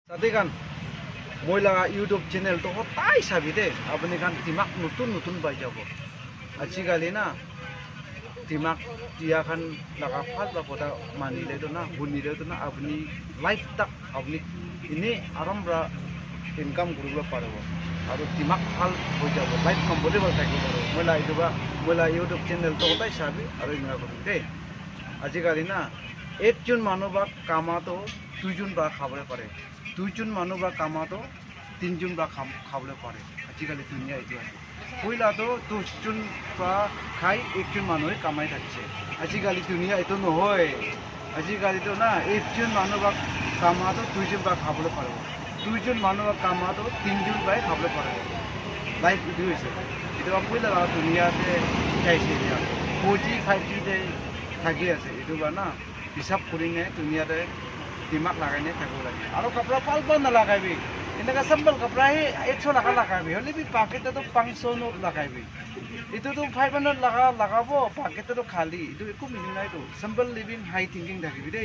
Tadi kan, moila YouTube channel to hotai sabi de, abani kan timak nutun bai jabo. Aji kali na, timak dia kan nakafal lah kota manile to na, bunile to na abani life tak abani ini arambra income guru paro. Aru timak hal ho jabo, life comfortable thakbo paro. Moila YouTube channel to hotai sabi, aru inga kori de. Aji kali na, ekjon manu ba kama to দুইজন বা খাবলে পারে দুইজন মানুষ বা কামাতো তিনজন বা খাবলে পারে আজিকালি দুনিয়া এইটো আছে কইলা তো দুজন বা খাই একজন মানুষ কামাই থাকছে আজিকালি দুনিয়া এইটো নহয় আজিকালি তো না একজন মানুষ বা কামাতো দুইজন বা খাবলে পারে দুইজন মানুষ বা কামাতো তিনজন বা খাবলে পারে লাইফ এইটো হৈছে এইটো কইলা দুনিয়াতে খাইছে এতিয়া 4G 5G তে থাকি আছে এইটো বা না হিসাব কৰিনে দুনিয়াতে दिमाग लगाने थको लगे और कपड़ा पाल ना लगाबी इनका संबल कपड़ा ही 100 लगा लगाबी होले भी पाकेट तो 500 नोट लगाबी इतो तो 500 लगाबो पाकेट तो खाली इतो एको मिनिंग नाइ तो संबल लिविंग हाई थिंकिंग थाकिबी दे